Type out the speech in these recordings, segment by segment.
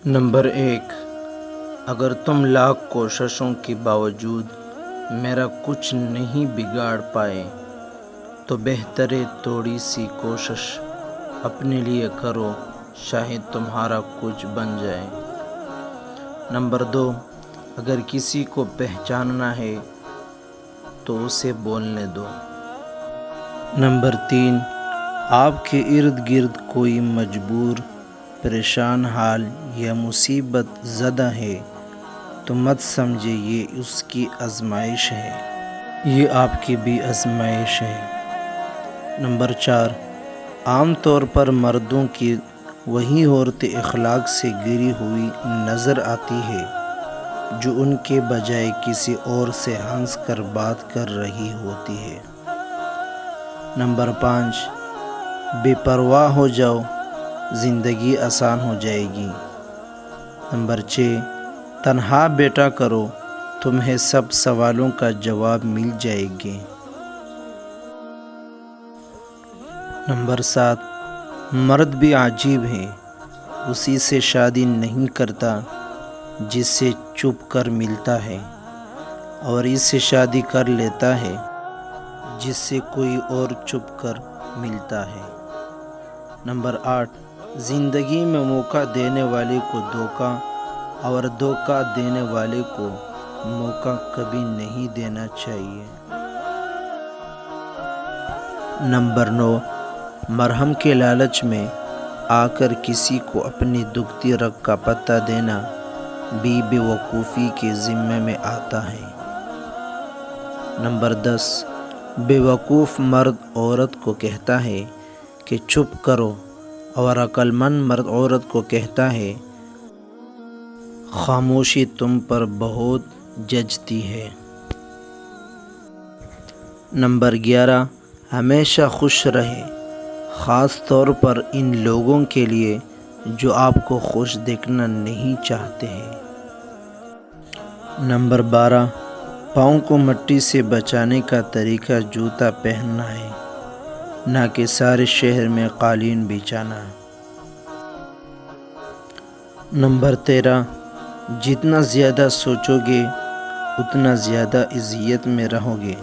Number 1، اگر تم لاکھ کوششوں کے باوجود میرا کچھ نہیں بگاڑ پائے تو بہتر ہے تھوڑی سی کوشش اپنے لیے کرو، شاید تمہارا کچھ بن جائے۔ نمبر 2، اگر کسی کو پہچاننا ہے تو اسے بولنے دو۔ نمبر 3، آپ کے ارد گرد کوئی مجبور، پریشان حال یا مصیبت زدہ ہے تو مت سمجھے یہ اس کی آزمائش ہے، یہ آپ کی بھی آزمائش ہے۔ نمبر 4، عام طور پر مردوں کی وہی عورتیں اخلاق سے گری ہوئی نظر آتی ہے جو ان کے بجائے کسی اور سے ہنس کر بات کر رہی ہوتی ہے۔ نمبر 5، بے پرواہ ہو جاؤ، زندگی آسان ہو جائے گی۔ نمبر 6، تنہا بیٹھا کرو، تمہیں سب سوالوں کا جواب مل جائے گے۔ نمبر 7، مرد بھی عجیب ہے، اسی سے شادی نہیں کرتا جس سے چھپ کر ملتا ہے، اور اس سے شادی کر لیتا ہے جس سے کوئی اور چھپ کر ملتا ہے۔ نمبر 8، زندگی میں موقع دینے والے کو دھوکہ اور دھوکہ دینے والے کو موقع کبھی نہیں دینا چاہیے۔ نمبر 9، مرہم کے لالچ میں آ کر کسی کو اپنی دکھتی رگ کا پتہ دینا بھی بے وقوفی کے ذمے میں آتا ہے۔ نمبر 10، بے وقوف مرد عورت کو کہتا ہے کہ چپ کرو، اور عقل مند مرد عورت کو کہتا ہے خاموشی تم پر بہت جچتی ہے۔ نمبر 11، ہمیشہ خوش رہے، خاص طور پر ان لوگوں کے لیے جو آپ کو خوش دیکھنا نہیں چاہتے ہیں۔ نمبر 12، پاؤں کو مٹی سے بچانے کا طریقہ جوتا پہننا ہے، نہ کہ سارے شہر میں قالین بچھانا۔ نمبر 13، جتنا زیادہ سوچو گے اتنا زیادہ اذیت میں رہو گے،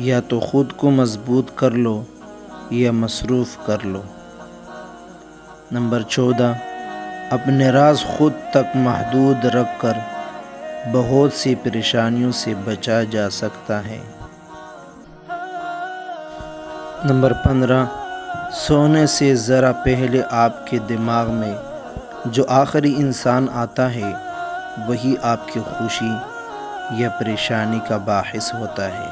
یا تو خود کو مضبوط کر لو یا مصروف کر لو۔ نمبر 14، اپنے راز خود تک محدود رکھ کر بہت سی پریشانیوں سے بچا جا سکتا ہے۔ نمبر 15، سونے سے ذرا پہلے آپ کے دماغ میں جو آخری انسان آتا ہے وہی آپ کی خوشی یا پریشانی کا باعث ہوتا ہے۔